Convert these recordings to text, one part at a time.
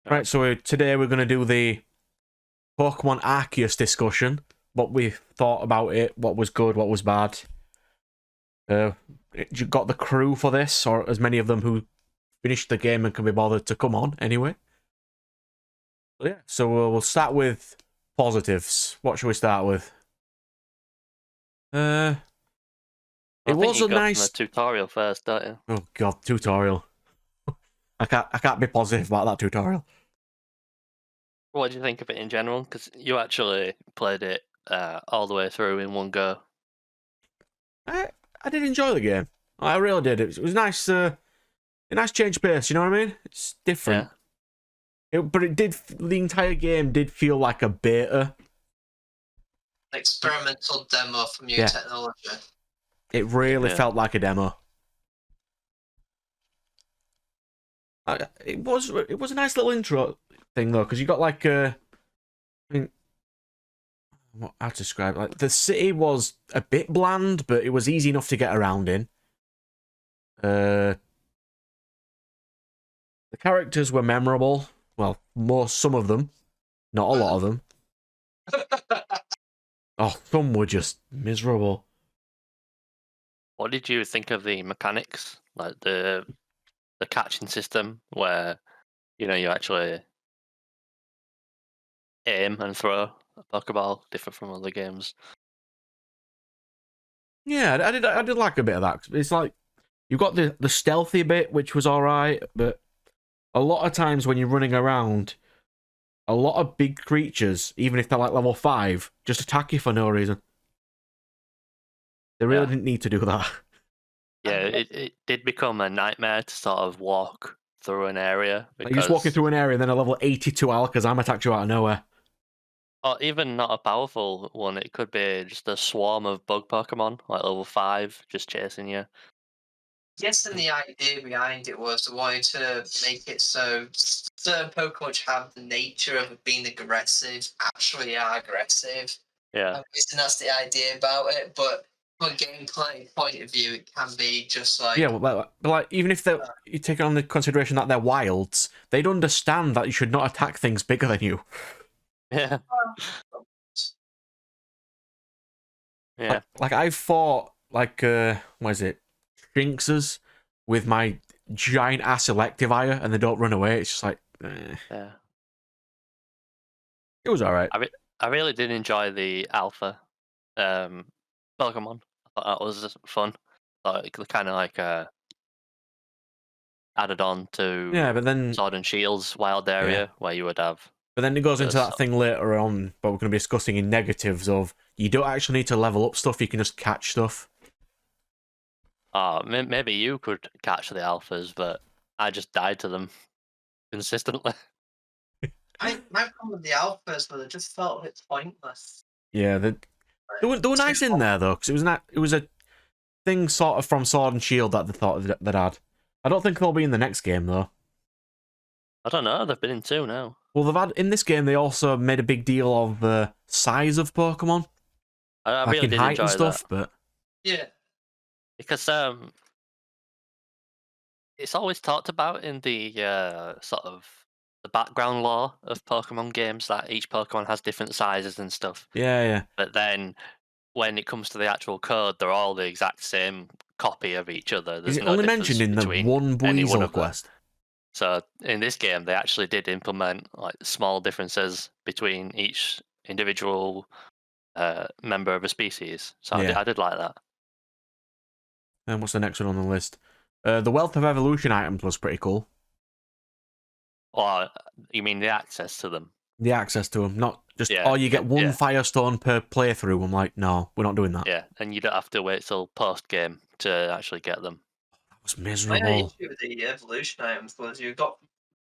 Right, so today we're going to do the Pokemon Arceus discussion. What we thought about it, what was good, what was bad. You got the crew for this, or as many of them who finished the game and can be bothered to come on anyway. But yeah, so we'll start with positives. What should we start with? It was a nice from the tutorial first, don't you? Oh god, tutorial. I can't be positive about that tutorial. What do you think of it in general? Because you actually played it all the way through in one go. I did enjoy the game. I really did. It was nice, a nice change of pace. You know what I mean? It's different. Yeah. But it did. The entire game did feel like a beta. Experimental demo for new technology. It really felt like a demo. It was a nice little intro thing though, because you got like I mean, how to describe it? Like the city was a bit bland, but it was easy enough to get around in. The characters were memorable. Well, some of them, not a lot of them. Oh, some were just miserable. What did you think of the mechanics, like the catching system, where you actually aim and throw a Pokeball, different from other games? Yeah, I did like a bit of that. It's like you've got the stealthy bit, which was all right, but a lot of times when you're running around, a lot of big creatures, even if they're like level 5, just attack you for no reason. They really didn't need to do that. Yeah, it did become a nightmare to sort of walk through an area. Like you're just walking through an area, and then a level 82 Alakazam attacks you out of nowhere. Or even not a powerful one, it could be just a swarm of bug Pokemon, like level 5, just chasing you. Yes, and the idea behind it was they wanted to make it so certain Pokemon which have the nature of being aggressive actually are aggressive. Yeah. I'm guessing that's the idea about it, but from a gameplay point of view, it can be just like... Yeah, well, like even if you take on the consideration that they're wilds, they'd understand that you should not attack things bigger than you. Yeah. Yeah. Like I fought like what is it? Shinxes with my giant ass Electivire and they don't run away. It's just like Yeah. It was alright. I really did enjoy the alpha Pokemon. I thought that was fun. Like kind of like added on to but then Sword and Shield's wild area where you would have. But then it goes into that thing later on, but we're going to be discussing in negatives of you don't actually need to level up stuff, you can just catch stuff. Maybe you could catch the alphas, but I just died to them consistently. My problem with the alphas was it just felt a bit pointless. Yeah, they were nice in there though, because it was a thing sort of from Sword and Shield that they thought they'd had. I don't think they'll be in the next game though. I don't know, they've been in 2 now. Well, they've had in this game. They also made a big deal of the size of Pokemon, I like really in did height enjoy and stuff. that. But yeah, because it's always talked about in the sort of the background lore of Pokemon games that each Pokemon has different sizes and stuff. Yeah. But then when it comes to the actual code, they're all the exact same copy of each other. There's is it no only difference mentioned in the between one any one Buizel of them. quest? So in this game, they actually did implement like small differences between each individual member of a species. So I did like that. And what's the next one on the list? The Wealth of Evolution items was pretty cool. Or you mean the access to them? The access to them, not just you get one Firestone per playthrough. I'm like, no, we're not doing that. Yeah, and you don't have to wait till post game to actually get them. That was miserable. My issue with the evolution items was you've got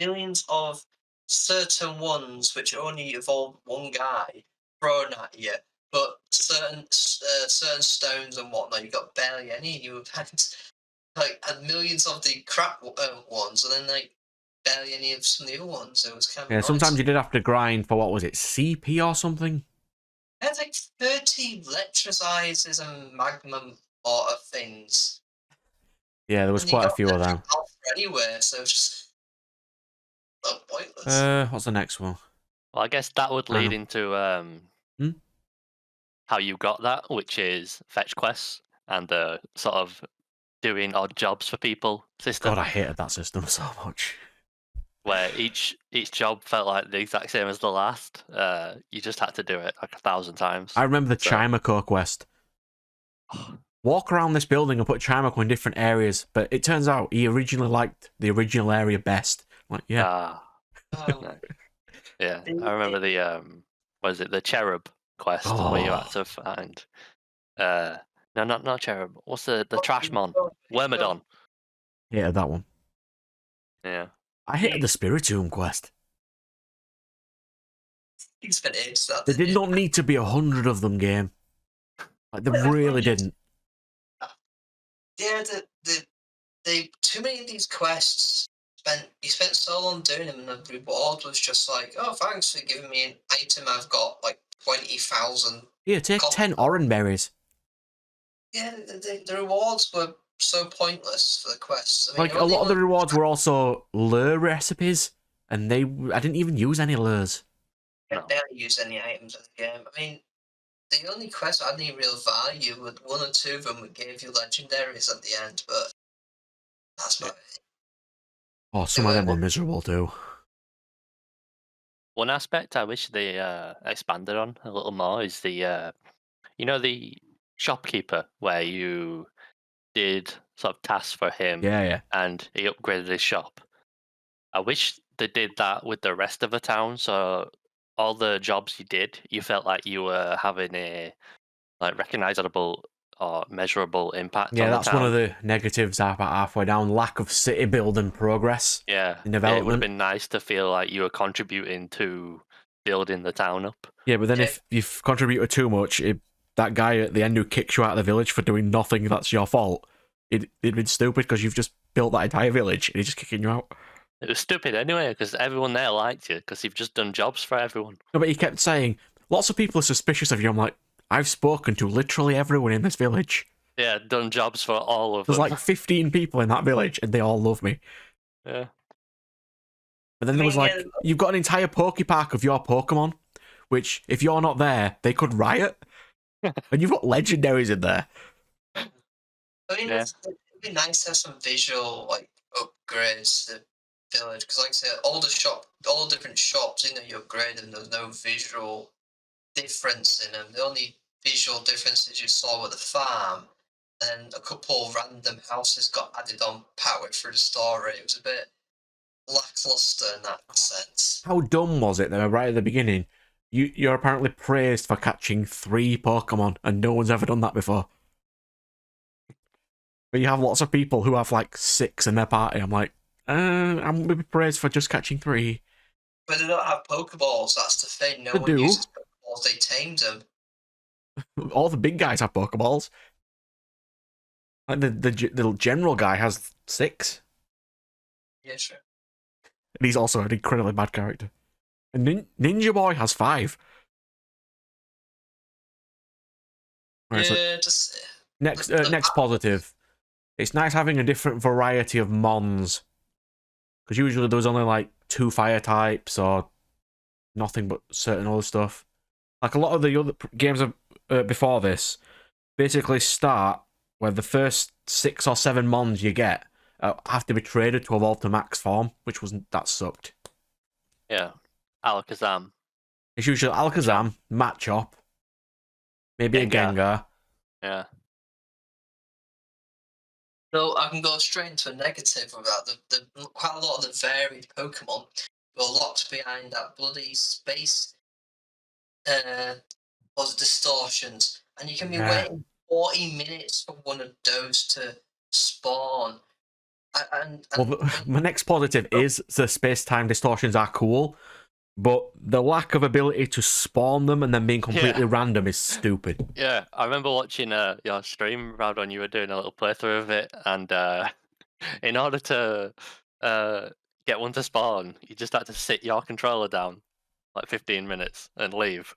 millions of certain ones which only evolve one guy thrown at you, but certain stones and whatnot, you've got barely any. You had millions of the crap ones, and then like barely any of some of the other ones. It was kind of nice. Sometimes you did have to grind for what was it, CP or something? I had like 30 electrizes and magma water things. Yeah, there was quite a few of them. Anywhere, so just not pointless. What's the next one? Well, I guess that would I lead know. into Hmm? how you got that, which is fetch quests and the sort of doing odd jobs for people system, God, I hated that system so much. where each job felt like the exact same as the last. You just had to do it like 1,000 times. I remember the So- Chimaco quest. Walk around this building and put Chimaco in different areas, but it turns out he originally liked the original area best. Like, yeah. Ah, Um, yeah. the- I remember the what is it, the cherub quest where you had Oh, to find no, not cherub. What's the trashmon? Oh, Wormadon. hated that one. Yeah. I hated the Spiritomb quest. You spent ages that. There did not need to be 100 of them, game. Like, they really didn't. Yeah, they too many of these quests. You spent so long doing them, and the reward was just like, oh, thanks for giving me an item. I've got like 20,000. Here, take 10 orange berries. Yeah, the rewards were so pointless for the quests. I mean, Like, a lot of the rewards were also lure recipes, and I didn't even use any lures. No. barely use any items in the game. I mean, the only quests had any real value were one or two of them that gave you legendaries at the end, but that's about it. Oh, some of them were miserable too. One aspect I wish they expanded on a little more is the the shopkeeper where you did sort of tasks for him Yeah. and he upgraded his shop. I wish they did that with the rest of the town, so all the jobs you did, you felt like you were having a like recognizable or measurable impact Yeah, on the that's town. one of the negatives about halfway down. Lack of city building progress. Yeah, in it would have development. been nice to feel like you were contributing to building the town up. Yeah, but then Yeah. if you've contributed too much, that guy at the end who kicks you out of the village for doing nothing that's your fault, it'd been stupid because you've just built that entire village and he's just kicking you out. It was stupid anyway, because everyone there liked you, because you've just done jobs for everyone. No, but he kept saying, lots of people are suspicious of you. I'm like, I've spoken to literally everyone in this village. Yeah, done jobs for all of There's them. like 15 people in that village and they all love me. Yeah. But then there was like, you've got an entire Pokepark of your Pokemon, which if you're not there, they could riot. And you've got legendaries in there. I mean, Yeah. it'd be nice to have some visual like upgrades to the village because, like I said, all the different shops, you upgrade them. There's no visual difference in them. The only visual differences you saw were the farm, and a couple of random houses got added on partway through the story. It was a bit lackluster in that sense. How dumb was it that right at the beginning, you're apparently praised for catching 3 Pokemon and no one's ever done that before? But you have lots of people who have like 6 in their party. I'm like, I'm going to be praised for just catching 3. But they don't have Pokeballs. That's the thing. No They one do. uses Pokeballs. They tamed them. All the big guys have Pokeballs. Like the general guy has 6. Yeah, sure. And he's also an incredibly bad character. And Ninja Boy has 5. Right, so Yeah, just next positive. It's nice having a different variety of Mons. Because usually there was only like 2 fire types or nothing but certain other stuff. Like a lot of the other games before this basically start where the first 6 or 7 Mons you get have to be traded to evolve to max form, that sucked. Yeah. Alakazam. It's usually Alakazam, Machop, maybe a Gengar. Yeah. So I can go straight into a negative of that. The quite a lot of the varied Pokemon were locked behind that bloody space was distortions. And you can be waiting 40 minutes for one of those to spawn. My next positive is the space-time distortions are cool, but the lack of ability to spawn them and then being completely random is stupid. Yeah, I remember watching your stream, Brad, when you were doing a little playthrough of it, and in order to get one to spawn, you just had to sit your controller down like 15 minutes and leave.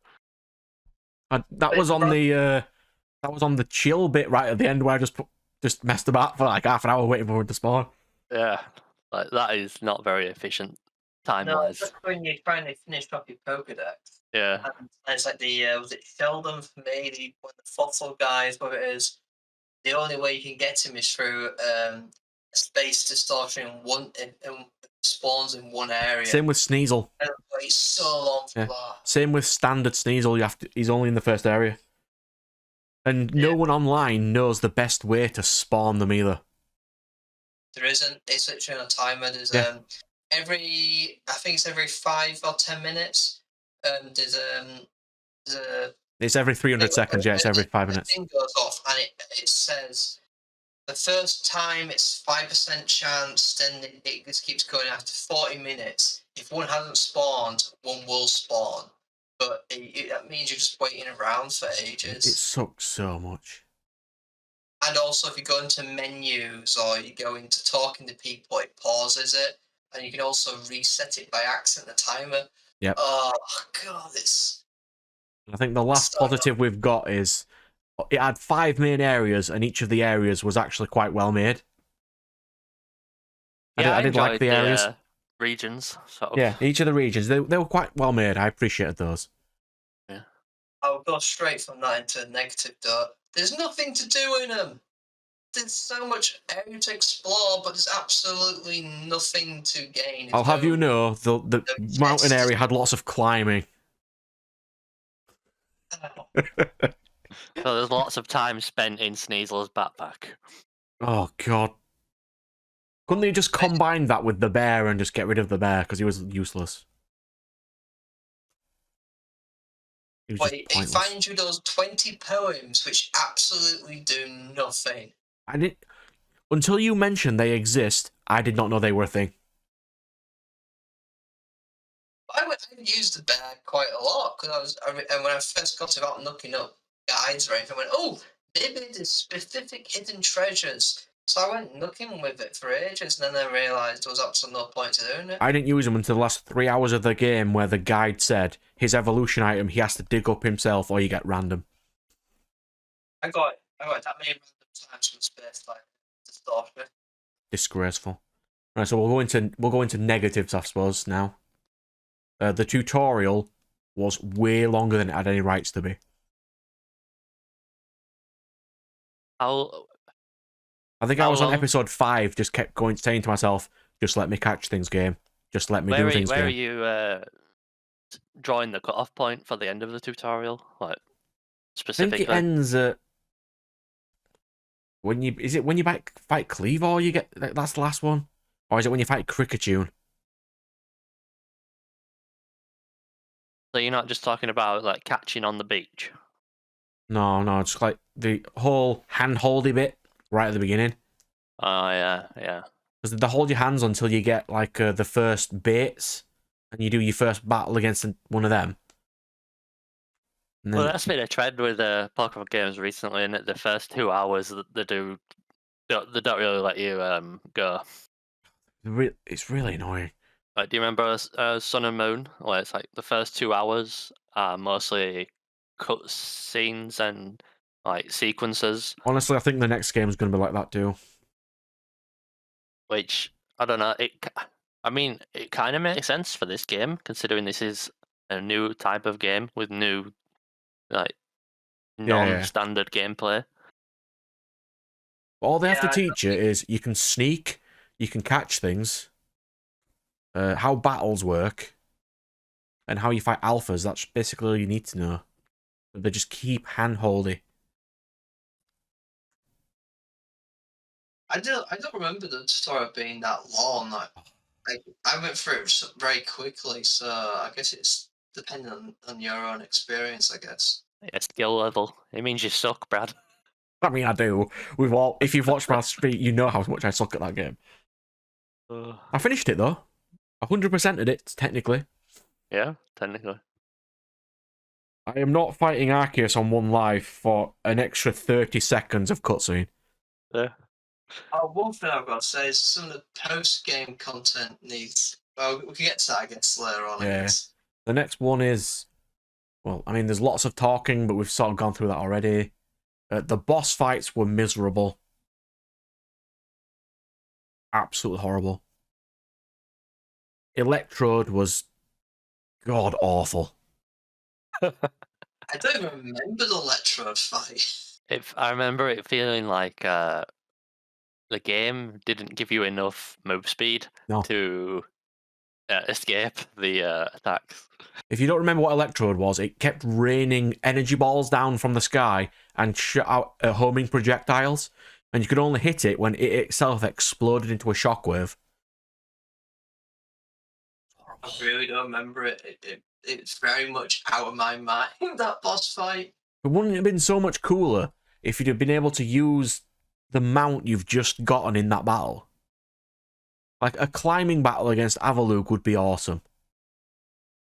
That was on the chill bit right at the end where I just messed about for like half an hour waiting for it to spawn. Yeah, like that is not very efficient. time No, wise. just when you're trying to finish off your Pokedex. Yeah. And it's like was it Sheldon for me, one of the fossil guys, whatever it is. The only way you can get him is through space distortion in spawns in one area. Same with Sneasel. And it waits so long for Yeah. that. Same with standard Sneasel. He's only in the first area. And no one online knows the best way to spawn them either. There isn't. It's literally on a timer. There's Yeah. I think it's every 5 or 10 minutes. There's a It's every 300 seconds. Yeah, it's every 5 minutes. The thing goes off, and it says the first time it's 5% chance. Then it just keeps going after 40 minutes. If one hasn't spawned, one will spawn. But that means you're just waiting around for ages. It sucks so much. And also, if you go into menus or you go into talking to people, it pauses it, and you can also reset it by accident. The timer. Yep. Oh god, it's. I think the last positive we've got is it had 5 main areas, and each of the areas was actually quite well made. Yeah, I did like enjoyed the areas. Regions, sort of. Yeah, each of the regions, they were quite well made. I appreciated those. Yeah. I'll go straight from that into negative though. There's nothing to do in them. There's so much area to explore, but there's absolutely nothing to gain. I'll have you know, the mountain area had lots of climbing. So there's lots of time spent in Sneasel's backpack. Oh god. Couldn't they just combine that with the bear and just get rid of the bear because he was useless? He was But just it pointless. finds you those 20 poems which absolutely do nothing. I didn't until you mentioned they exist. I did not know they were a thing. I've used the bear quite a lot because and when I first got it out looking up guides or anything, I went, oh, maybe there's specific hidden treasures. So I went looking with it for ages, and then I realised there was absolutely no point to doing it. I didn't use them until the last 3 hours of the game where the guide said his evolution item he has to dig up himself or you get random. I got that many random times from space like distortion. Disgraceful. Right, so we'll go into negatives, I suppose, now. The tutorial was way longer than it had any rights to be. I think I was on episode 5, just kept saying to myself, just let me catch things, game. Just let me do things, game. Where are you drawing the cutoff point for the end of the tutorial? Like, specifically? I think it ends at... Is it when you fight Cleavor you get... That's the last one? Or is it when you fight Cricketune? So you're not just talking about, like, catching on the beach? No, just like the whole hand-holdy bit right at the beginning. Oh, yeah. Because they hold your hands until you get, like, the first baits, and you do your first battle against one of them. Well, that's been a trend with Pokemon games recently, and the first 2 hours they don't really let you go. It's really annoying. Like, do you remember Sun and Moon? Where it's like the first 2 hours are mostly cut scenes and like sequences. Honestly, I think the next game is going to be like that too. Which I don't know. It kind of makes sense for this game, considering this is a new type of game with new, like, non-standard gameplay. All they have to teach you is you can sneak, you can catch things, how battles work, and how you fight alphas. That's basically all you need to know. They just keep hand-holdy. I don't remember the story being that long. I went through it very quickly, so I guess it's dependent on your own experience, I guess. Yeah, skill level. It means you suck, Brad. I mean, I do. If you've watched my stream, you know how much I suck at that game. I finished it though. 100%ed it, technically. Yeah, technically. I am not fighting Arceus on one life for an extra 30 seconds of cutscene. Yeah. One thing I've got to say is some of the post-game content needs... Well, we can get to that, I guess, later on, I guess. The next one is... Well, I mean, there's lots of talking, but we've sort of gone through that already. The boss fights were miserable. Absolutely horrible. Electrode was god awful. I don't even remember the Electrode fight. If I remember it feeling like the game didn't give you enough move speed No. to escape the attacks. If you don't remember what Electrode was, it kept raining energy balls down from the sky and shot out homing projectiles, and you could only hit it when it itself exploded into a shockwave. I really don't remember it. It's very much out of my mind, that boss fight. But wouldn't it have been so much cooler if you'd have been able to use the mount you've just gotten in that battle? Like, a climbing battle against Avalugg would be awesome.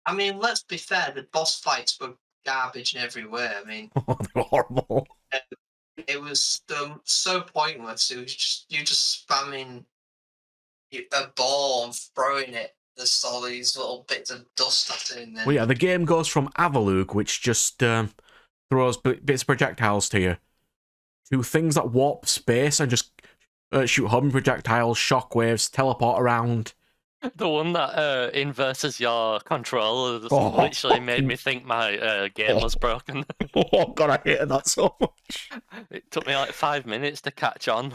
I mean, let's be fair, the boss fights were garbage in every way. I mean, They were horrible. it was so pointless. It was just you just spamming a ball and throwing it. There's all these little bits of dust at it in there. Well, yeah, the game goes from Avalugg, which just throws bits of projectiles to you, to things that warp space and just shoot homing projectiles, shockwaves, teleport around. The one that inverses your controller Oh, literally made me think my game was broken. Oh god, I hated that so much. It took me like 5 minutes to catch on.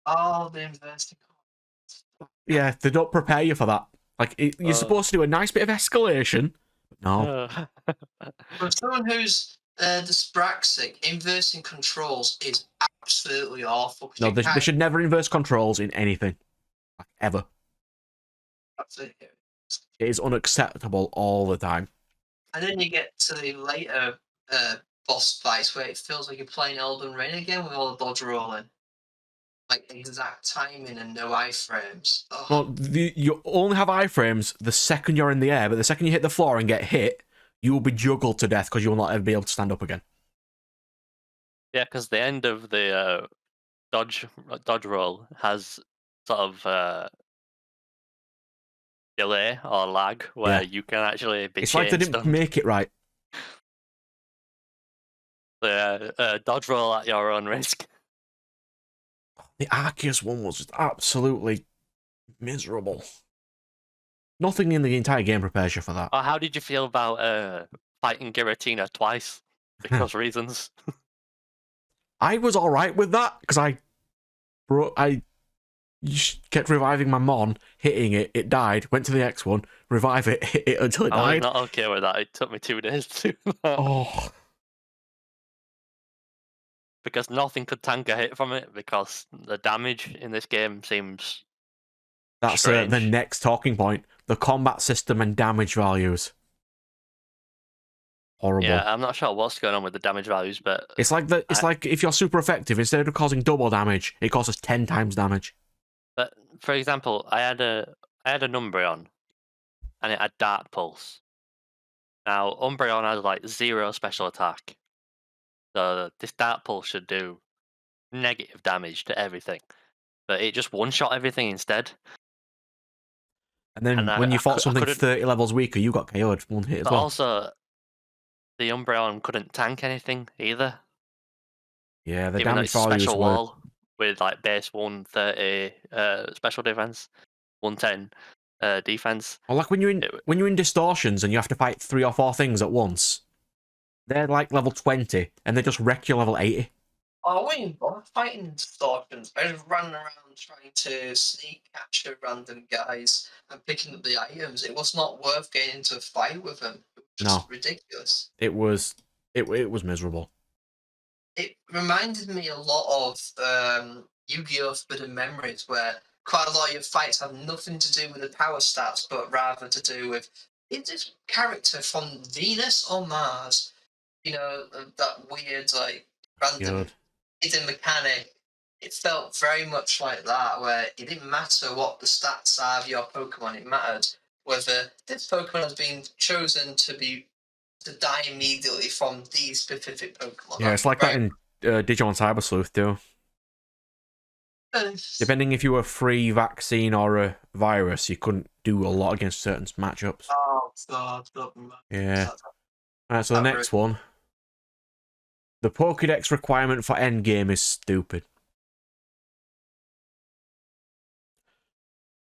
Oh, the inversing. Yeah, they don't prepare you for that. Like, you're supposed to do a nice bit of escalation. No. For someone who's dyspraxic, inversing controls is absolutely awful. No, they should never inverse controls in anything. Like, ever. Absolutely. It is unacceptable all the time. And then you get to the later boss fights where it feels like you're playing Elden Ring again with all the dodge rolling. Like exact timing and no iframes. Oh. Well, you only have iframes the second you're in the air, but the second you hit the floor and get hit, you will be juggled to death because you will not ever be able to stand up again. Yeah, because the end of the dodge roll has sort of delay or lag where you can actually be It's like they didn't make it right. The dodge roll at your own risk. The Arceus one was just absolutely miserable. Nothing in the entire game prepares you for that. How did you feel about fighting Giratina twice? Because reasons. I was alright with that, because I kept reviving my Mon, hitting it, it died, went to the next one, revive it, hit it until it died. I was not okay with that. It took me 2 days to do that. Oh. Because nothing could tank a hit from it, because the damage in this game seems That's the next talking point. The combat system and damage values. Horrible. Yeah, I'm not sure what's going on with the damage values, but it's like like if you're super effective, instead of causing double damage, it causes 10 times damage. But for example, I had a Umbreon, and it had Dark Pulse. Now Umbreon has like 0 special attack, so this Dark Pulse should do negative damage to everything, but it just one-shot everything instead. And then when you fought something 30 levels weaker, you got KO'd one hit as well. Also, the Umbreon couldn't tank anything either. Yeah, the Even damage though it's values special were... wall with like base 130 special defense, 110 defense. Or like when you're in distortions and you have to fight 3 or 4 things at once, they're like level 20 and they just wreck your level 80. Oh, I ain't fighting distortions. I just ran around trying to sneak capture random guys and picking up the items. It was not worth getting into a fight with them. It was just ridiculous. It was miserable. It reminded me a lot of Yu-Gi-Oh! Forbidden Memories, where quite a lot of your fights have nothing to do with the power stats, but rather to do with, is this character from Venus or Mars? You know, that weird, like, random hidden mechanic. It felt very much like that, where it didn't matter what the stats are of your Pokemon, it mattered whether this Pokemon has been chosen to die immediately from these specific Pokemon. Yeah, it's like that in Digimon Cyber Sleuth too. Depending if you were free vaccine or a virus, you couldn't do a lot against certain matchups. Oh, God. Yeah. Alright, so the next one. The Pokédex requirement for endgame is stupid.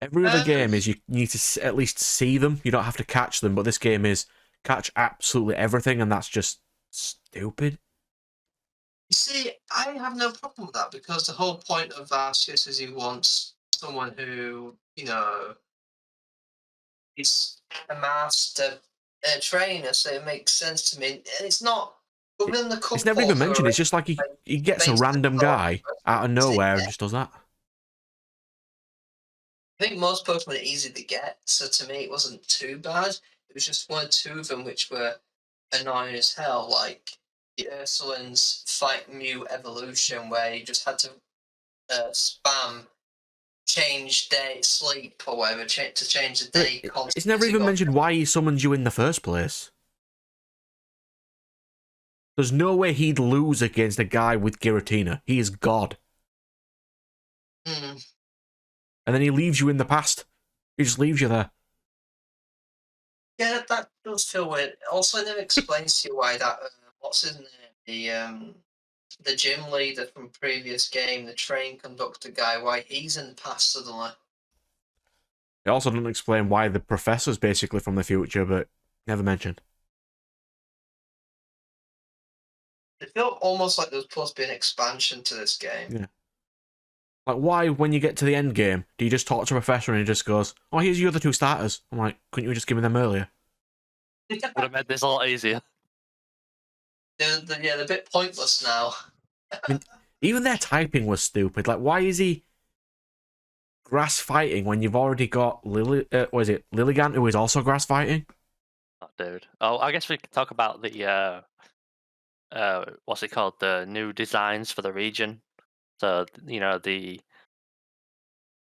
Every other game is you need to at least see them. You don't have to catch them, but this game is catch absolutely everything, and that's just stupid. You see, I have no problem with that because the whole point of Arceus is he wants someone who, is a master trainer, so it makes sense to me. And it's not within the couple. It's never even mentioned. It's just like he gets a random guy out of nowhere and just does that. I think most Pokemon are easy to get, so to me it wasn't too bad. It was just one or two of them which were annoying as hell, like the Ursulin's Fight Mew evolution, where you just had to spam change day, sleep, or whatever, to change the day. It's never even mentioned why he summoned you in the first place. There's no way he'd lose against a guy with Giratina. He is God. And then he leaves you in the past. He just leaves you there. Yeah, that does feel weird. Also, it never explains to you why that, what's his name? The gym leader from previous game, the train conductor guy, why he's in the past suddenly. It also doesn't explain why the professor's basically from the future, but never mentioned. It felt almost like there was supposed to be an expansion to this game. Yeah. Like, why, when you get to the end game, do you just talk to a professor and he just goes, "Oh, here's your other two starters"? I'm like, couldn't you just give me them earlier? Would have made this a lot easier. They're a bit pointless now. I mean, even their typing was stupid. Like, why is he grass fighting when you've already got Lilligant, who is also grass fighting? Oh, dude. Oh, I guess we could talk about the what's it called? The new designs for the region. So the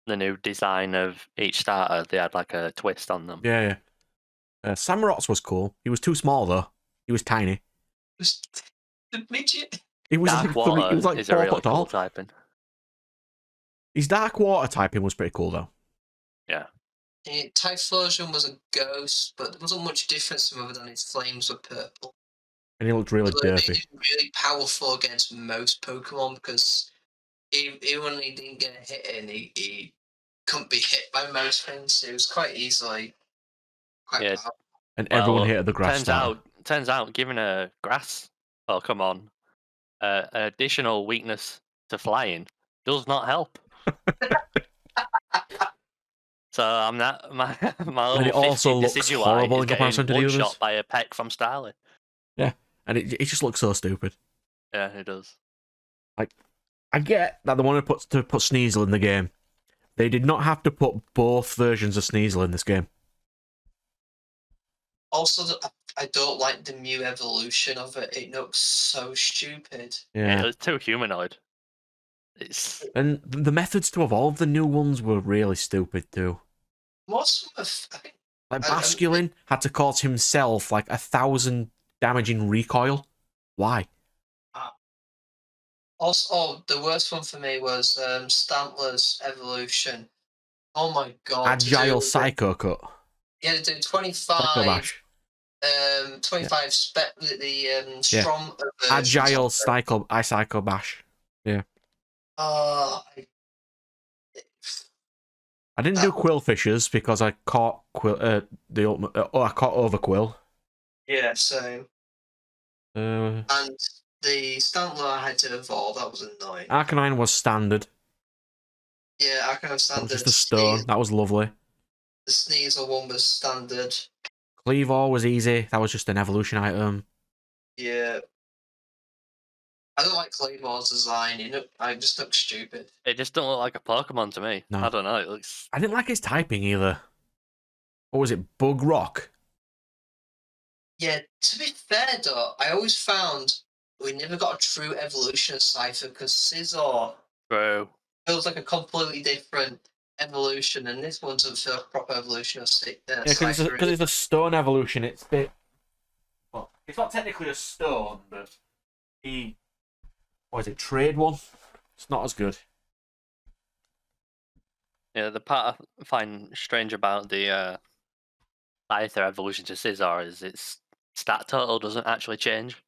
new design of each starter, they had like a twist on them. Yeah. Samurot's was cool. He was too small though. He was tiny. Was the midget? He was Dark Water he was like is a 4 really foot tall. cool typing. His Dark Water typing was pretty cool though. Yeah. Typhlosion was a ghost, but there wasn't much difference other than his flames were purple. And he looked really It derpy. made him really powerful against most Pokemon because even when he didn't get a hit in, he couldn't be hit by most things. It was quite easily quite powerful. And everyone hated the grass starter. Turns out, giving a grass Pokemon an additional weakness to flying does not help. So I'm not my And it also looks Decidueye horrible is in comparison to the one others. shot by a peck from Starly. Yeah, and it just looks so stupid. Yeah, it does. Like, I get that they wanted to put Sneasel in the game. They did not have to put both versions of Sneasel in this game. Also, I don't like the Mew evolution of it. It looks so stupid. Yeah, it's too humanoid. And the methods to evolve the new ones were really stupid too. Like Basculin had to cause himself like 1,000 damaging recoil. Why? Also, the worst one for me was Stantler's evolution. Oh my god! Agile Psycho Cut. Yeah, to do 25. Psycho Bash. 25 Strom. Agile Psycho Bash. Yeah. I didn't do Quillfishers because I caught I caught Overquill. Yeah, same. And the Stantler I had to evolve. That was annoying. Arcanine was standard. Yeah, Arcanine standard. That was just a stone. That was lovely. The Sneasel one was standard. Cleavor was easy. That was just an evolution item. Yeah. I don't like Claymore's design. I just look stupid. It just don't look like a Pokemon to me. No. I don't know. It looks. I didn't like his typing either. What was it? Bug Rock? Yeah, to be fair though, I always found we never got a true evolution of Cypher because Scizor feels like a completely different evolution, and this one doesn't feel like a proper evolution of Cypher. Yeah, because it's a stone evolution. It's a bit. Well, it's not technically a stone, but what is it? Trade one. It's not as good. Yeah, the part I find strange about the Scyther evolution to Scizor is its stat total doesn't actually change.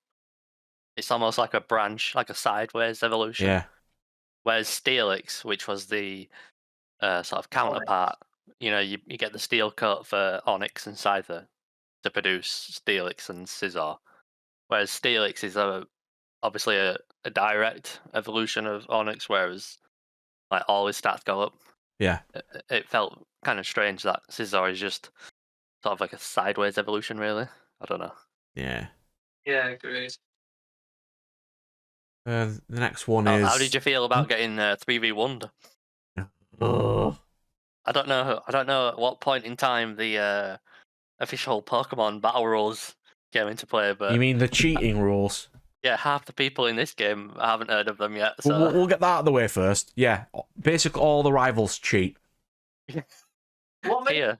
It's almost like a branch, like a sideways evolution. Yeah. Whereas Steelix, which was the sort of counterpart, you get the steel coat for Onyx and Scyther to produce Steelix and Scizor, whereas Steelix is obviously a direct evolution of Onyx, whereas like all his stats go up. Yeah. It felt kind of strange that Scizor is just sort of like a sideways evolution, really. I don't know. Yeah. Yeah, agreed. The next one How, is. how did you feel about getting 3v1'd? Oh. I don't know. I don't know at what point in time the official Pokemon battle rules came into play, but You mean the cheating rules? yeah, half the people in this game I haven't heard of them yet. Well, So we'll get that out of the way first. Yeah, basically all the rivals cheat. What made here,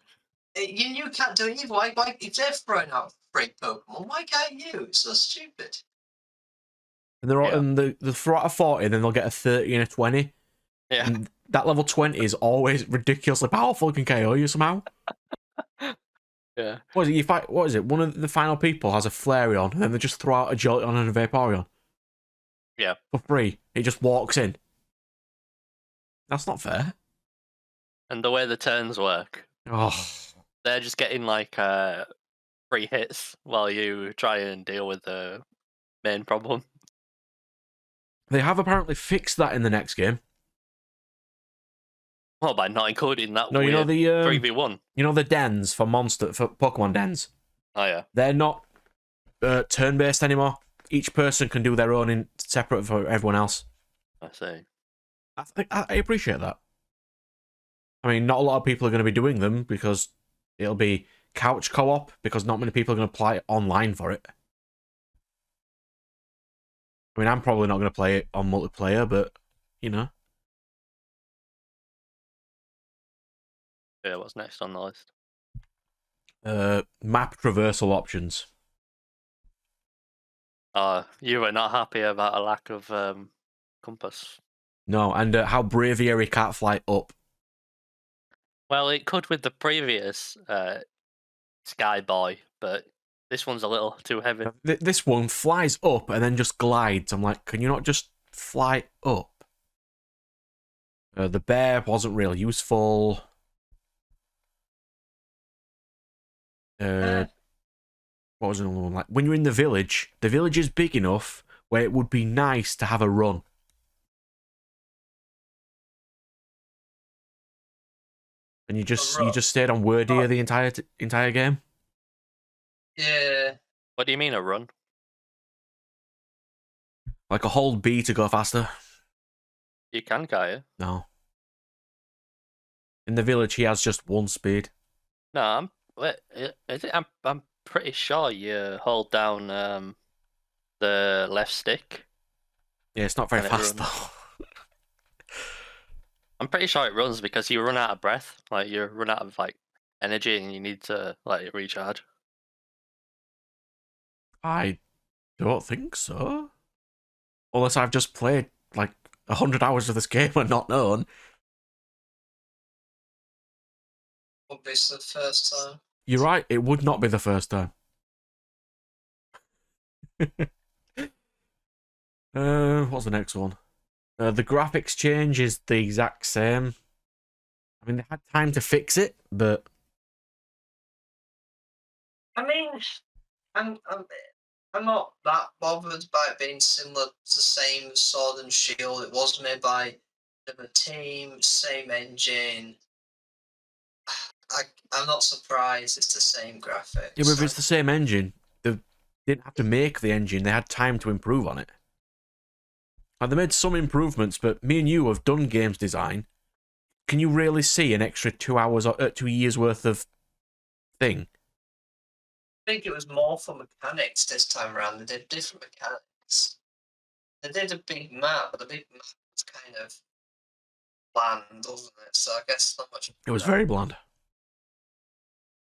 you can't do it either? Why if they're throwing out free Pokemon, why can't you? It's so stupid. And they're all, Yeah. and the throw out a 40, then they'll get a 30 and a 20. yeah, And that level 20 is always ridiculously powerful and can KO you somehow. yeah, What is it? You fight? What is it? One of the final people has a Flareon, and then they just throw out a Jolteon and a Vaporeon. Yeah. For free. It just walks in. That's not fair. and the way the turns work, Oh. they're just getting like free hits while you try and deal with the main problem. They have apparently fixed that in the next game. Well, by not including that No, you know weird the 3v1. you know the dens for Pokemon dens. Oh yeah, They're not turn based anymore. Each person can do their own in separate for everyone else. I see. I appreciate that. I mean, not a lot of people are going to be doing them because it'll be couch co-op because not many people are going to play online for it. I mean, I'm probably not going to play it on multiplayer, but you know. Yeah, what's next on the list? Map traversal options. You were not happy about a lack of compass. No, and how Braviary can't fly up. Well, it could with the previous Sky Boy, but this one's a little too heavy. This one flies up and then just glides. I'm like, can you not just fly up? The bear wasn't real useful. What was another one? Like, when you're in the village is big enough where it would be nice to have a run. And you just stayed on Wordia the entire game. Yeah. What do you mean a run? Like a hold B to go faster. You can, can't you? No. In the village, he has just one speed. No, I'm pretty sure you hold down the left stick. Yeah, it's not very And it fast runs. though. I'm pretty sure it runs because you run out of breath. Like you run out of like energy, and you need to like recharge. I don't think so. Unless I've just played like 100 hours of this game and not known. Would be the first time. You're right, it would not be the first time. What's the next one? The graphics change is the exact same. I mean, they had time to fix it, but I mean, I'm not that bothered by it being similar to the same Sword and Shield. It was made by another team, same engine. I'm not surprised it's the same graphics. yeah, but if it's the same engine, they didn't have to make the engine. They had time to improve on it. Like, they made some improvements, but me and you have done games design. Can you really see an extra 2 hours or 2 years worth of thing? I think it was more for mechanics this time around. They did different mechanics. They did a big map, but the big map was kind of bland, wasn't it? So I guess not much. It was very bland.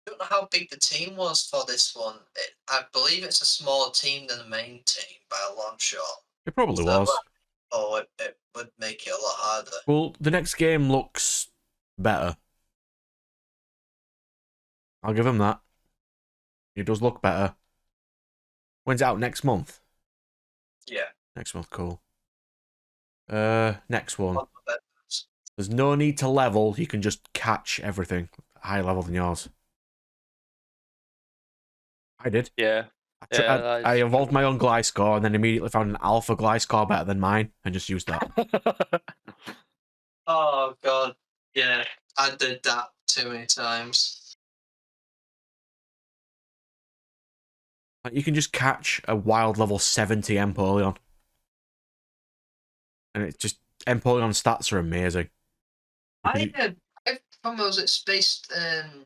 I don't know how big the team was for this one. I believe it's a smaller team than the main team by a long shot. It probably So was. it would make it a lot harder. Well, the next game looks better. I'll give him that. It does look better. When's it out? Next month? Yeah. Next month, cool. Next one. There's no need to level. You can just catch everything higher level than yours. I did. Yeah. I evolved my own Gliscor and then immediately found an Alpha Gliscor better than mine and just used that. Oh god, yeah, I did that too many times. You can just catch a wild level 70 Empoleon. And it's just, Empoleon stats are amazing. I from was it Space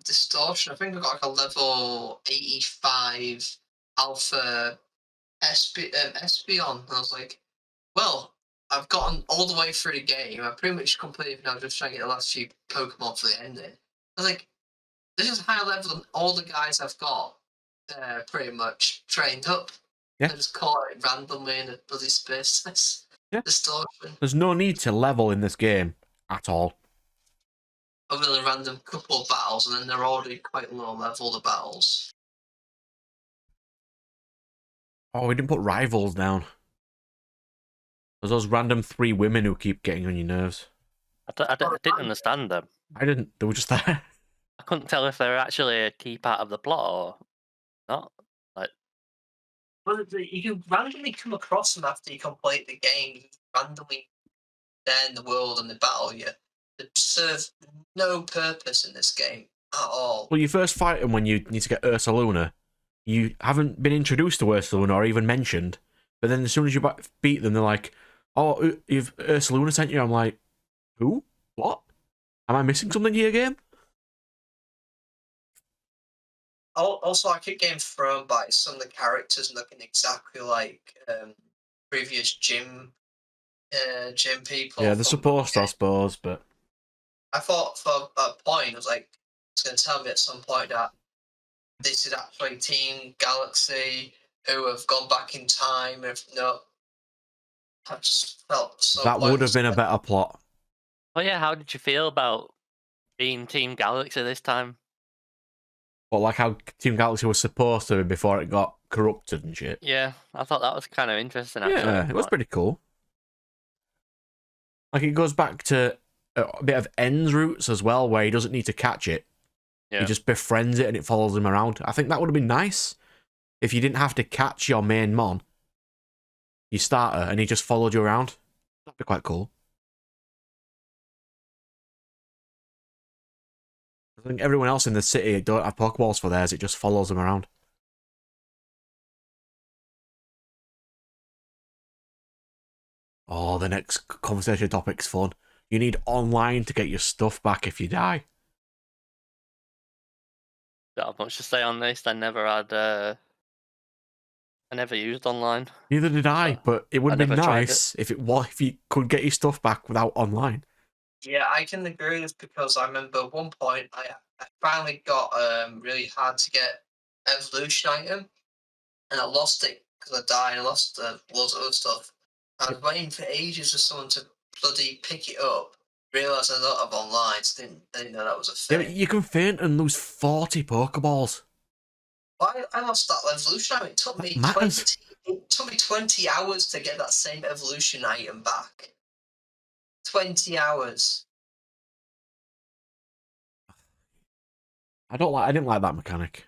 Distortion? I think I got like a level 85 Alpha Espeon. And I was like, well, I've gotten all the way through the game. I pretty much completed now, just trying to get the last few Pokemon for the ending. I was like, this is higher level than all the guys I've got pretty much trained up. Yeah. I just caught it randomly in a bloody space distortion. There's no need to level in this game at all. Other than a random couple of battles, and then they're already quite low level, the battles. Oh, we didn't put rivals down. There's those random 3 women who keep getting on your nerves. I didn't understand them. I didn't. They were just there. I couldn't tell if they were actually a key part of the plot or not. But you can randomly come across them after you complete the game. You randomly there in the world and they battle you. They serve no purpose in this game at all. Well, you first fight them when you need to get Ursaluna. You haven't been introduced to Ursaluna or even mentioned. But then as soon as you beat them, they're like, oh, you've Ursaluna sent you. I'm like, who? What? Am I missing something here, game? Also, I keep getting thrown by some of the characters looking exactly like previous gym people. Yeah, they're supposed to, I suppose, but I thought for a point, I was like, it's going to tell me at some point that this is actually Team Galaxy who have gone back in time. If no, I just felt so. That would have been a better plot. Oh yeah, how did you feel about being Team Galaxy this time? But like how Team Galaxy was supposed to be before it got corrupted and shit. Yeah, I thought that was kind of interesting, actually. Yeah, it was pretty cool. Like, it goes back to a bit of N's roots as well, where he doesn't need to catch it. Yeah. He just befriends it and it follows him around. I think that would have been nice if you didn't have to catch your main mon, your starter, and he just followed you around. That'd be quite cool. I think everyone else in the city don't have Pokeballs for theirs, it just follows them around. Oh, the next conversation topic's fun. You need online to get your stuff back if you die. Don't have much to say on this. I never had. I never used online. Neither did I, but it would have been never tried nice if you could get your stuff back without online. Yeah, I can agree with this because I remember at one point I finally got really hard to get evolution item, and I lost it because I died. I lost loads of other stuff. I was waiting for ages for someone to bloody pick it up. Realised I don't have online, so didn't know that was a Yeah, thing. but you can faint and lose 40 Pokeballs. Well, I lost that evolution item. It took me Matters. 20 hours to get that same evolution item back. 20 hours. I didn't like that mechanic.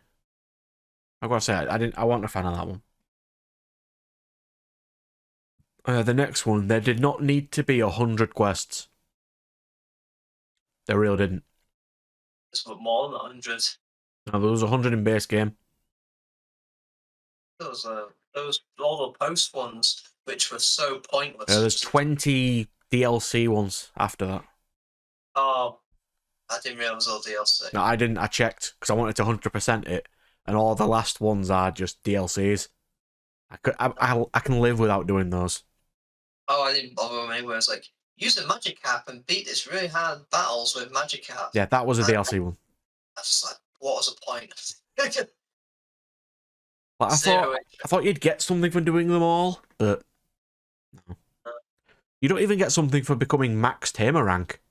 I've got to say, I wasn't a fan of that one. The next one, there did not need to be 100 quests. There really didn't. It's more than 100. No, there was 100 in base game. Those all the post ones, which were so pointless. There's 20 DLC ones after that. Oh, I didn't realise all DLC. No, I didn't. I checked because I wanted to 100% it, and all the last ones are just DLCs. I can live without doing those. Oh, I didn't bother me anyway. I was like, use a Magikarp and beat this really hard battles with Magikarp. Yeah, that was a DLC one. I was just like, what was the point? Like, I thought you'd get something for doing them all, but no. You don't even get something for becoming max tamer rank.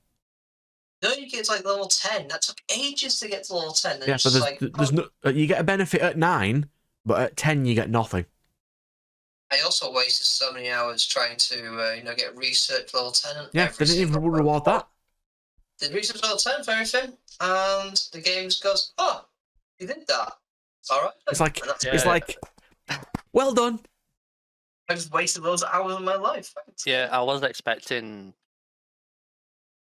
No, you get to like level 10. That took ages to get to level 10. Yeah, but there's no. You get a benefit at 9, but at 10 you get nothing. I also wasted so many hours trying to, get research level 10. Yeah, they didn't even reward that. Did research all the time for everything, and the game just goes, "Oh, you did that. All right." It's like And that's it's Yeah. like, well done. I just wasted those hours of my life. Thanks. Yeah, I was expecting,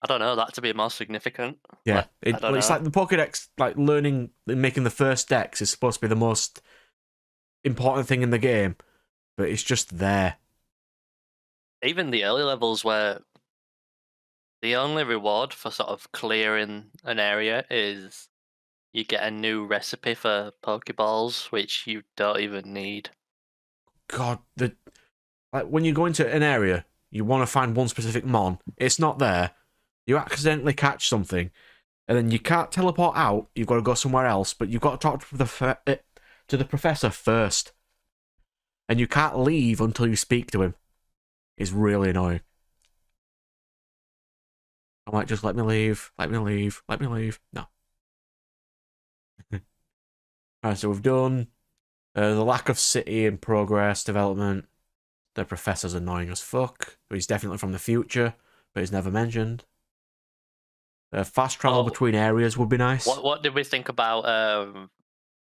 I don't know, that to be more significant. Yeah, I don't it's know. like the Pokédex, like learning and making the first dex is supposed to be the most important thing in the game, but it's just there. Even the early levels where the only reward for sort of clearing an area is you get a new recipe for Pokeballs, which you don't even need. God, like when you go into an area, you want to find one specific mon. It's not there. You accidentally catch something, and then you can't teleport out. You've got to go somewhere else, but you've got to talk to the professor first, and you can't leave until you speak to him. It's really annoying. I'm like, just let me leave, let me leave, let me leave. No. Alright, so we've done the lack of city and progress development. The professor's annoying as fuck, but he's definitely from the future, but he's never mentioned. Fast travel between areas would be nice. What did we think about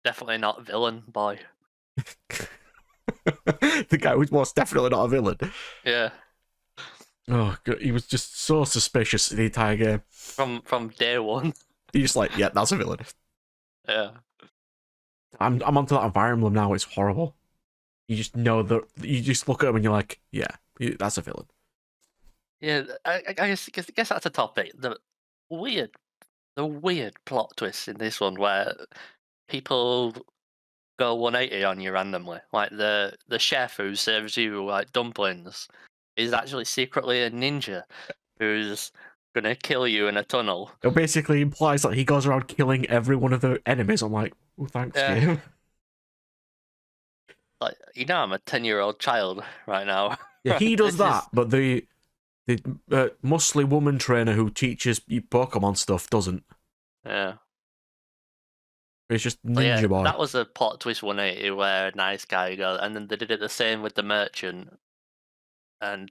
definitely not villain boy? The guy was definitely not a villain. Yeah. Oh, God, he was just so suspicious the entire game. From day one. He's just like, yeah, that's a villain. Yeah. I'm onto that Fire Emblem now. It's horrible. You just know that you just look at him and you're like, yeah, that's a villain. Yeah, I guess that's a topic. The weird plot twist in this one where people go 180 on you randomly. Like the chef who serves you like dumplings is actually secretly a ninja who's gonna kill you in a tunnel. It basically implies that he goes around killing every one of the enemies. I'm like, oh, thanks, Yeah. game. Like, you know, I'm a 10-year-old child right now. Yeah, he does This that, is- but the muscly woman trainer who teaches you Pokemon stuff doesn't. Yeah. It's just But yeah, Ninja Boy. that was a plot twist 180 where a nice guy goes, and then they did it the same with the merchant. And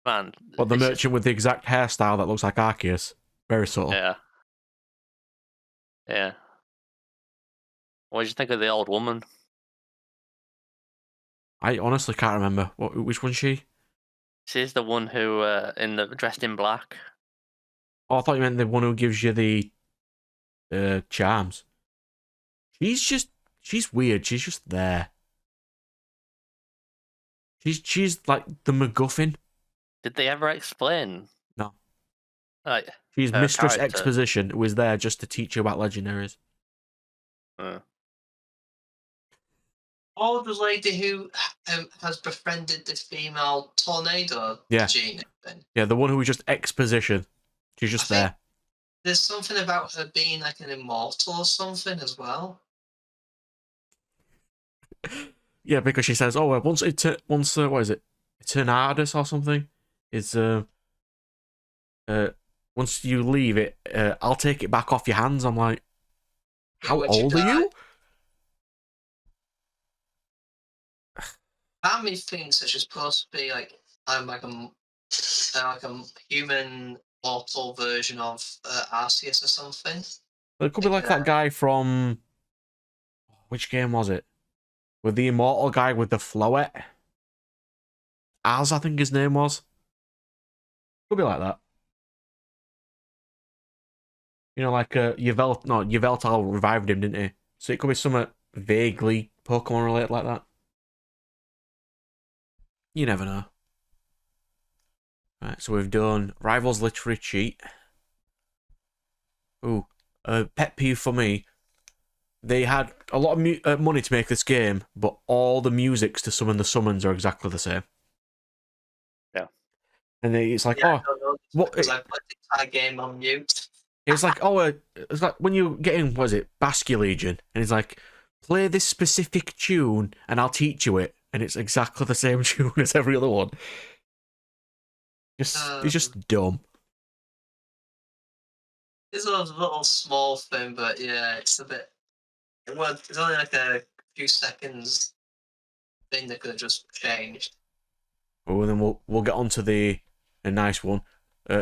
man, But the it's just- merchant with the exact hairstyle that looks like Arceus. Very subtle. yeah, yeah. What did you think of the old woman? I honestly can't remember. Which one's she? She's the one who dressed in black. Oh, I thought you meant the one who gives you the charms. She's weird. She's just there. She's like the MacGuffin. Did they ever explain? No. Like, She's her Mistress character? Exposition, who is there just to teach you about legendaries. Or the lady who has befriended the female tornado Yeah. gene thing. Yeah, the one who was just exposition. She's just I think- there. There's something about her being like an immortal or something as well. Yeah, because she says, "Oh, well, once what is it, Eternadus or something? Is once you leave it, I'll take it back off your hands." I'm like, how When she old are you? Part of me thinks that she's supposed to be like like a human mortal version of Arceus or something. It could be like that guy from which game was it? With the immortal guy with the floet. Az, I think his name was. Could be like that. You know, like Yveltal revived him, didn't he? So it could be something vaguely Pokemon related like that. You never know. Right, so we've done Rivals Literary Cheat. Ooh, pet peeve for me. They had a lot of money to make this game, but all the musics to summon the summons are exactly the same. Yeah. And it's like, Yeah, I oh, don't know, what? because I played the entire game on mute. It's like, it's like when you get in, what is it, Basque Legion, and it's like, play this specific tune and I'll teach you it, and it's exactly the same tune as every other one. It's just dumb. It's a little small thing, but yeah, it's a bit. Well, it's only like a few seconds thing that could have just changed. Oh, and then we'll get on to a nice one.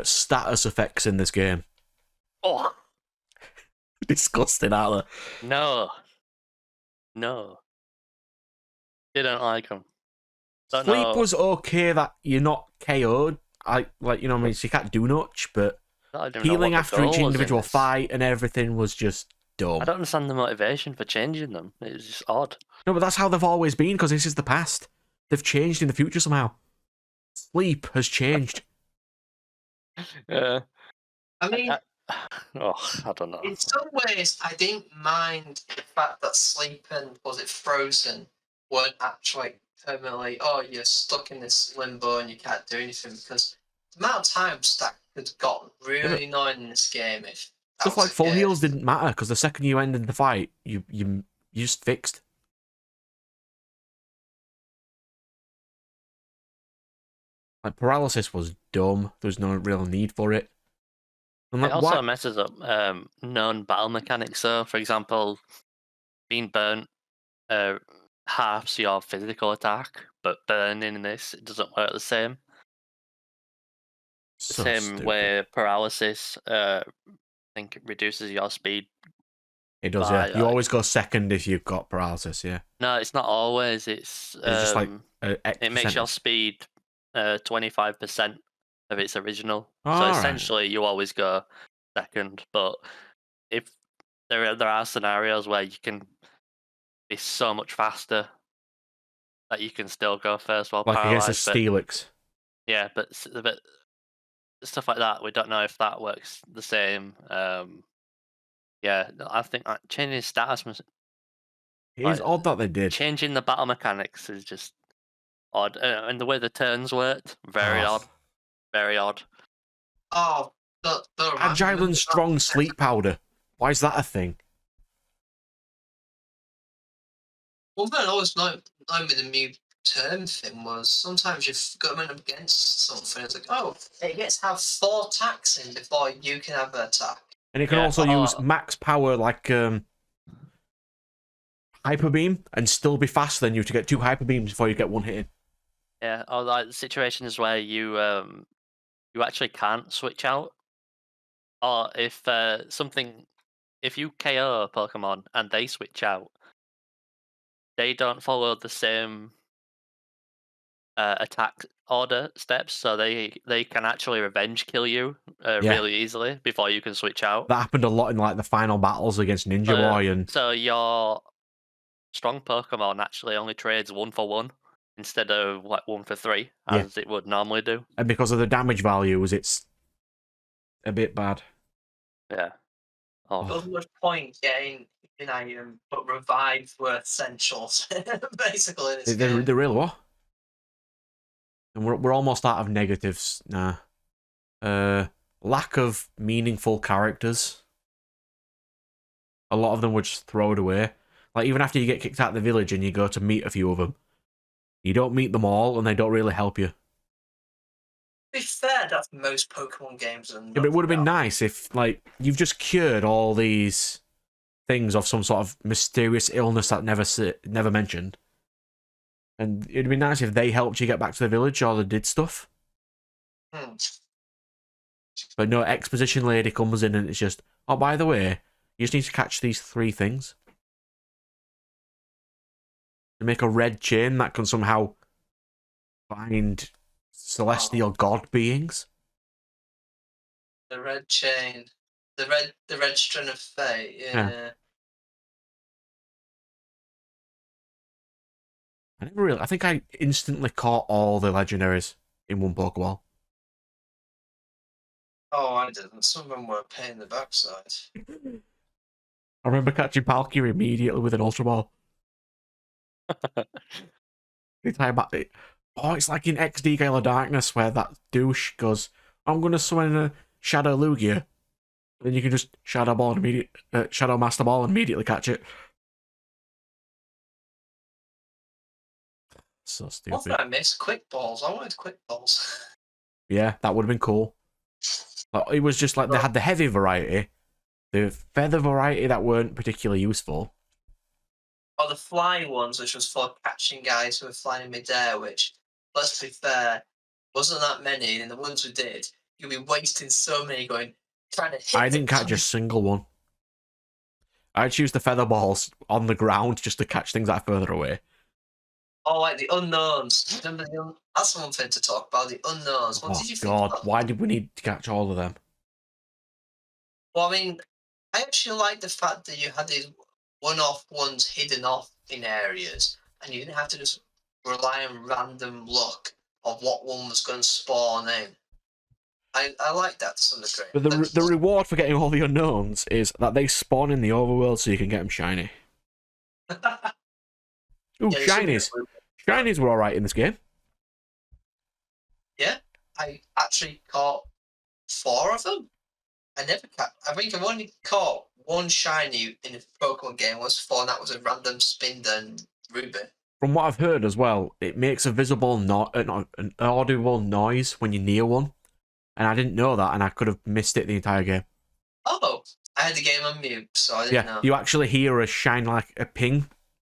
Status effects in this game. Oh Disgusting, aren't they? no, didn't like them. Don't Sleep know. was okay that you're not KO'd. You know what I mean? So you can't do much, but I don't even know healing what the after each goal was in individual this. fight and everything was just dumb. I don't understand the motivation for changing them. It was just odd. No, but that's how they've always been, because this is the past. They've changed in the future somehow. Sleep has changed. Yeah. I mean, I don't know. in some ways, I didn't mind the fact that Sleep and was it Frozen weren't actually permanently. Oh, you're stuck in this limbo and you can't do anything, because the amount of times that could have gotten really annoying in this game if that Stuff was like the full heals case. didn't matter, because the second you ended the fight, you just fixed. Like, paralysis was dumb. There was no real need for it. And It like, also what? messes up known battle mechanics. So, for example, being burnt halves your physical attack, but burning in this, it doesn't work the same. So Same stupid. way paralysis, I think it reduces your speed. It does, by, yeah. You like- always go second if you've got paralysis, yeah. No, it's not always. It's just like X it makes your percentage. speed 25% of its original. So Alright. essentially, you always go second. But if there are scenarios where you can be so much faster that you can still go first while Like against paralyzed. the Steelix. Yeah, but stuff like that, we don't know if that works the same. Yeah, I think like, changing status, It is like, odd that they did. changing the battle mechanics is just odd, and the way the turns worked, very Oh. odd, very odd. Oh, the Agile and strong sleep powder. Why is that a thing? One thing I always liked with the new term thing was sometimes you've got up against something. It's like, oh, it gets to have 4 attacks in before you can have an attack. And it can Yeah. also use max power like hyper beam and still be faster than you to get 2 hyper beams before you get 1 hit in. Yeah, or like situations where you actually can't switch out, or if if you KO a Pokemon and they switch out, they don't follow the same attack order steps, so they can actually revenge kill you really easily before you can switch out. That happened a lot in like the final battles against Ninja Boy and So your strong Pokemon actually only trades 1 for 1 instead of like 1 for 3 as it would normally do. And because of the damage values, it's a bit bad. Yeah. There was much point getting an item, but revives were essentials, basically. In this They game. really were. And we're almost out of negatives now. Lack of meaningful characters. A lot of them were just thrown away. Like, even after you get kicked out of the village and you go to meet a few of them, you don't meet them all and they don't really help you. To be fair, that's most Pokemon games. Yeah, but it would have been nice if, like, you've just cured all these things of some sort of mysterious illness that never mentioned. And it'd be nice if they helped you get back to the village or they did stuff. But no, exposition lady comes in and it's just, oh, by the way, you just need to catch these 3 things. To make a red chain that can somehow find celestial god beings. The red chain. The red string of fate, yeah. I think I instantly caught all the legendaries in one Pokeball. Oh, I didn't. Some of them were a pain in the backside. I remember catching Palkia immediately with an Ultra Ball. It's like in XD Gale of Darkness where that douche goes, I'm going to summon a Shadow Lugia. Then you can just Shadow Master Ball and immediately catch it. So stupid. What did I miss? Quick balls. I wanted quick balls. Yeah, that would have been cool. Like, it was just like they had the heavy variety, the feather variety that weren't particularly useful. Or the fly ones, which was for catching guys who were flying in midair, which, let's be fair, wasn't that many. And the ones we did, you'd be wasting so many going, trying to hit I didn't the catch a single one. I'd use the feather balls on the ground just to catch things that are further away. Oh, like the unknowns. Remember that's one thing to talk about, the unknowns. What Oh did you think God, about why did we need to catch all of them? Well, I mean, I actually like the fact that you had these one-off ones hidden off in areas, and you didn't have to just rely on random luck of what one was going to spawn in. I like that to some degree. But the reward for getting all the unknowns is that they spawn in the overworld so you can get them shiny. Ooh, Yeah, they should be shinies. able- Shinies were alright in this game. Yeah, I actually caught 4 of them. I think I've only caught one shiny in a Pokemon game once before, and that was a random Spinder and Ruby. From what I've heard as well, it makes a visible, an audible noise when you're near one. And I didn't know that, and I could have missed it the entire game. Oh, I had the game on mute, so I didn't know. You actually hear a shine, like a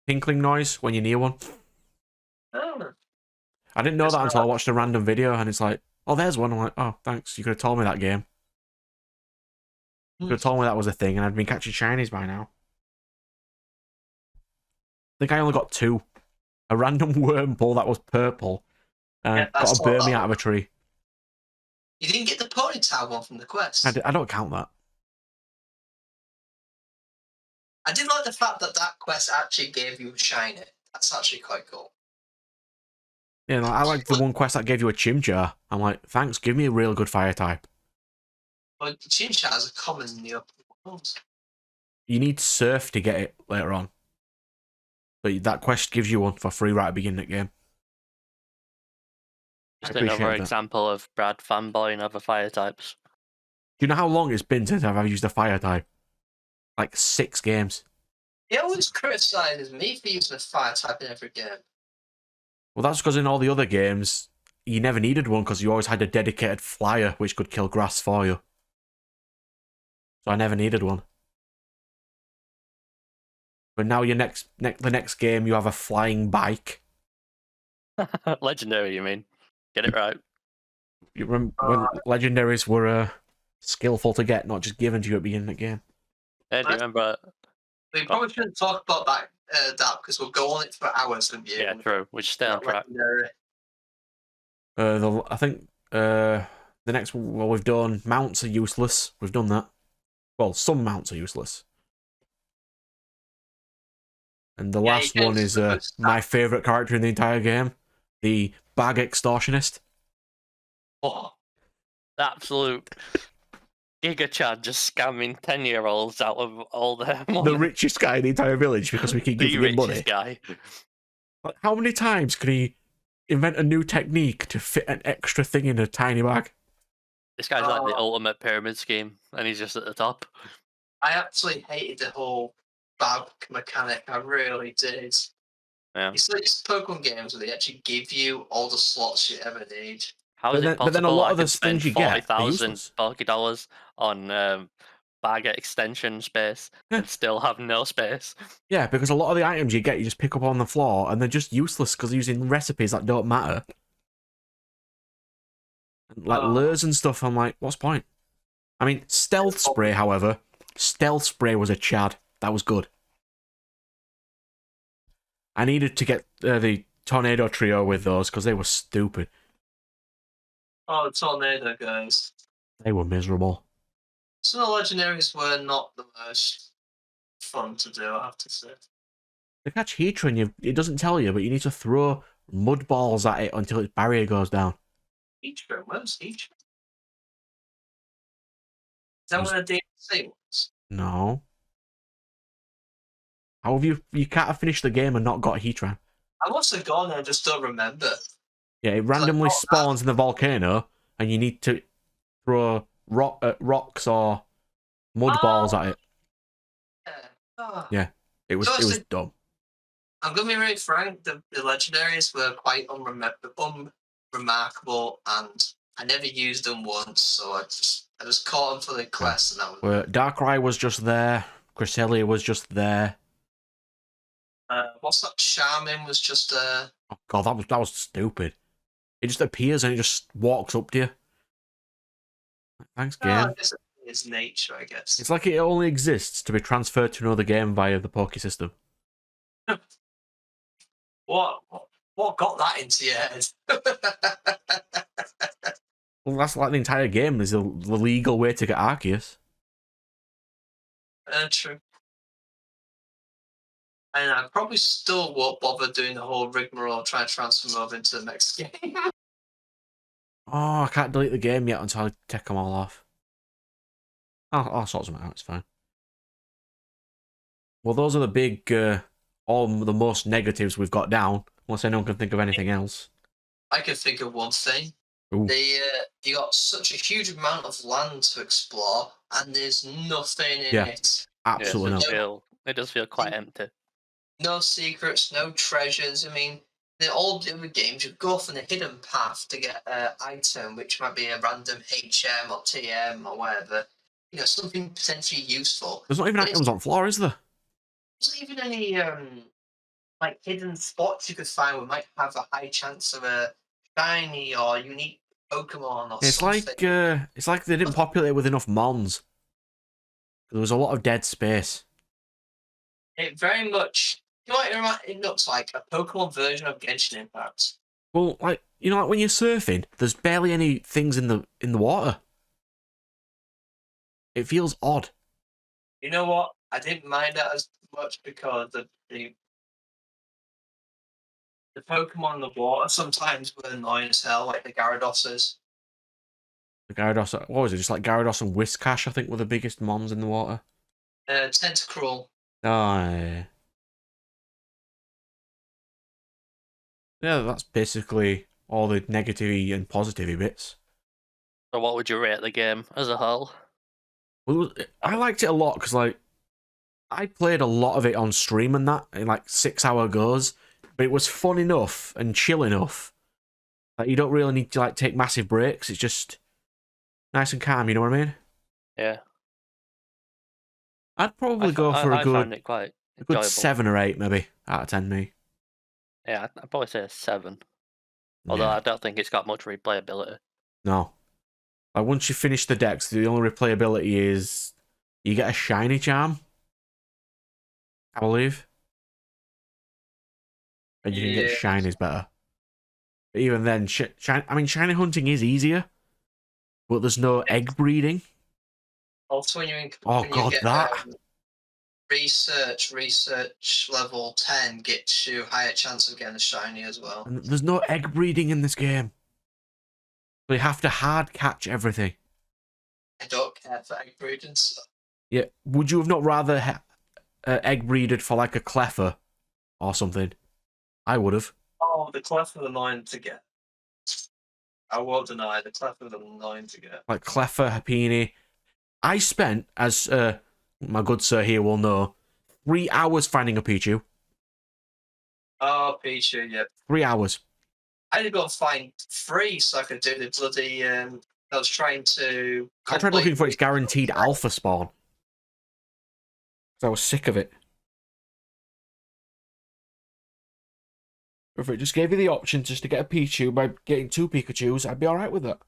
tinkling noise when you're near one. Oh. I didn't know That's that until I not- watched a random video, and it's like, oh, there's one. I'm like, oh, thanks. You could have told me that game. You could have told me that was a thing, and I'd been catching shinies by now. I think I only got 2. A random worm ball that was purple, and Yeah, got that's a Burmy not- out of a tree. You didn't get the ponytail one from the quest. I don't count that. I did like the fact that that quest actually gave you a shiny. That's actually quite cool. Yeah, like, I like the one quest that gave you a Chimchar. I'm like, thanks, give me a real good fire type. But Chinchars are common in the open world. You need Surf to get it later on. But that quest gives you one for free right at the beginning of the game. Just appreciate another that. example of Brad fanboying other fire types. Do you know how long it's been since I've ever used a fire type? Like 6 games. He always criticises me for using a fire type in every game. Well, that's because in all the other games, you never needed one because you always had a dedicated flyer which could kill grass for you. So I never needed one. But now the next game you have a flying bike. Legendary, you mean? Get it right. You remember when legendaries were skillful to get, not just given to you at the beginning of the game. Hey, do you remember? We probably shouldn't talk about that because we'll go on it for hours. And Yeah, true. We should stay on track. I think the next one we've done, mounts are useless. We've done that. Well, some mounts are useless. And the last one is my favourite character in the entire game, the bag extortionist. Oh, absolute Giga Chad just scamming 10-year-olds out of all their money. The richest guy in the entire village because we keep The giving him money. richest guy. Like, how many times can he invent a new technique to fit an extra thing in a tiny bag? This guy's like the ultimate pyramid scheme, and he's just at the top. I actually hated the whole bag mechanic. I really did. Yeah. It's like Pokemon games where they actually give you all the slots you ever need. How is it possible? But then a lot I of the could spend things you get are 40,000 useless. $40 on bag extension space and still have no space? Yeah, because a lot of the items you get, you just pick up on the floor, and they're just useless because they're using recipes that don't matter. Like lures and stuff, I'm like, what's the point? I mean, Stealth Spray, however, Stealth Spray was a chad. That was good. I needed to get the Tornado Trio with those because they were stupid. Oh, the Tornado guys. They were miserable. Some of the legendaries were not the most fun to do, I have to say. To catch Heatran, it doesn't tell you, but you need to throw mud balls at it until its barrier goes down. Heatran? Where's Heatran? Is that one of the DLC ones? No. How have you can't have finished the game and not got Heatran? I must have gone and I just don't remember. Yeah, it randomly spawns in the volcano, and you need to throw rocks or mud balls at it. Yeah, it was dumb. I'm gonna be really frank. The legendaries were quite unremarkable, and I never used them once. So I just caught them for the quest, and that was. Darkrai was just there. Cresselia was just there. What's that? Charmin was just there. Oh god, that was stupid. It just appears and it just walks up to you. Thanks, game. its nature, I guess. It's like it only exists to be transferred to another game via the Poké system. What got that into your head? Well, that's like the entire game is the legal way to get Arceus. True. And I probably still won't bother doing the whole rigmarole trying to transfer them over into the next game. Oh, I can't delete the game yet until I take them all off. I'll sort them out, it's fine. Well, those are the big, all the most negatives we've got down, unless anyone can think of anything else. I can think of one thing. Ooh. You got such a huge amount of land to explore, and there's nothing in it. Absolutely not. It does feel quite empty. No secrets, no treasures. I mean, in all the other games, you go off on a hidden path to get an item, which might be a random HM or TM or whatever. You know, something potentially useful. There's not even items on floor, is there? There's not even any like hidden spots you could find that might have a high chance of a shiny or unique Pokemon or It's something. it's like they didn't populate with enough mons. There was a lot of dead space. It very much, you know what it looks like? A Pokemon version of Genshin Impact. Well, like like when you're surfing, there's barely any things in the water. It feels odd. You know what? I didn't mind that as much because the Pokemon in the water sometimes were annoying as hell, like the Gyaradoses. The Gyarados, what was it? Just like Gyarados and Whiscash, I think, were the biggest mons in the water. Tentacruel. Oh, yeah. Yeah, that's basically all the negativity and positivity bits. So what would you rate the game as a whole? Well, I liked it a lot because, like, I played a lot of it on stream and that in like 6-hour goes, but it was fun enough and chill enough that you don't really need to like take massive breaks. It's just nice and calm. You know what I mean? Yeah. I'd probably go for I found it quite a good enjoyable. 7 or 8 maybe out of 10. Me. Yeah, I'd probably say a 7. Although Yeah. I don't think it's got much replayability. No. Like once you finish the decks, the only replayability is you get a shiny charm, I believe. And you can get shinies better. But even then, shiny hunting is easier, but there's no egg breeding. Also, when you're in, Oh when you god, get, that. Research level 10 gets you higher chance of getting a shiny as well. And there's no egg breeding in this game. So you have to hard catch everything. I don't care for egg breeding. So. Yeah, would you have not rather egg breeded for like a Cleffa or something? I would have. Oh, the Cleffa are annoying to get. I won't deny the Cleffa are annoying to get. Like Cleffa, Happini. I spent, as my good sir here will know, 3 hours finding a Pichu. Oh, Pichu, yeah. 3 hours. I had to go and find 3 so I could do the bloody. I was trying to. I tried looking for its guaranteed alpha spawn. So I was sick of it. If it just gave you the option just to get a Pichu by getting 2 Pikachus, I'd be alright with that.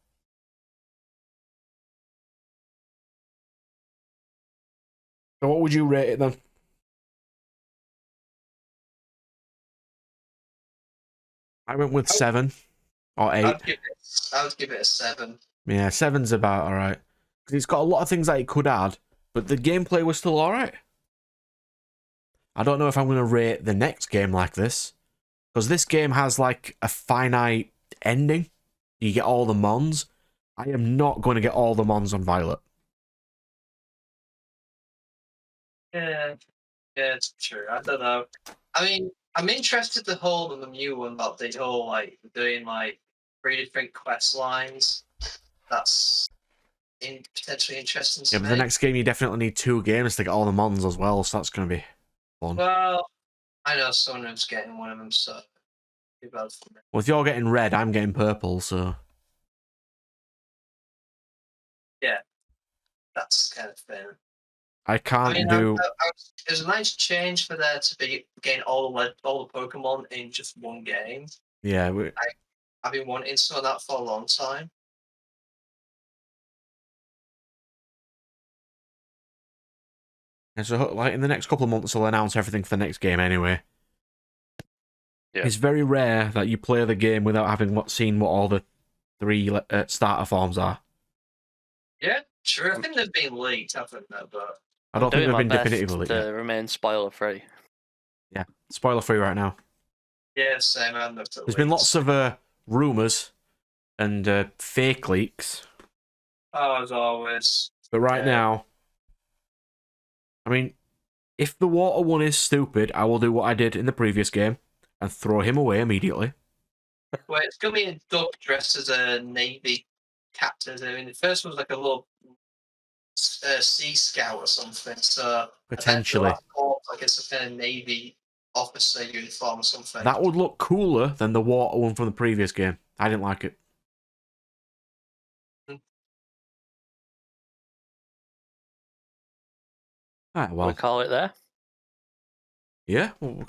So what would you rate it then? I went with 7 or 8. I would give it a 7. Yeah, 7's about alright. Because it's got a lot of things that it could add, but the gameplay was still alright. I don't know if I'm going to rate the next game like this. Because this game has like a finite ending. You get all the mons. I am not going to get all the mons on Violet. Yeah, it's true. I don't know. I mean, I'm interested in the new one about the whole like doing like 3 different quest lines. That's potentially interesting. Yeah, but the next game you definitely need 2 games to get all the mons as well, so that's going to be fun. Well, I know someone who's getting one of them, so too bad for me. Well, if you're getting red, I'm getting purple, so yeah, that's kind of fair. I can't it do. was a nice change for there to be getting all the Pokemon in just one game. Yeah, I've been wanting some of that for a long time. And so, like, in the next couple of months, they'll announce everything for the next game anyway. Yeah. It's very rare that you play the game without having seen what all the 3 starter forms are. Yeah, sure. I think they've been leaked, haven't they? But I don't think doing they've my been best definitively to yet. remain spoiler free. Yeah, spoiler free right now. yeah, same. And There's been lots of rumours and fake leaks, Oh, as always. but right Yeah. now, I mean, if the water one is stupid, I will do what I did in the previous game and throw him away immediately. Well, it's gonna be a duck dressed as a navy captain. I mean, the first one was like a little sea scout or something. So Potentially. I bet the last like it's a kind of navy officer uniform or something. That would look cooler than the water one from the previous game. I didn't like it. Alright, We well, call it there. yeah, we'll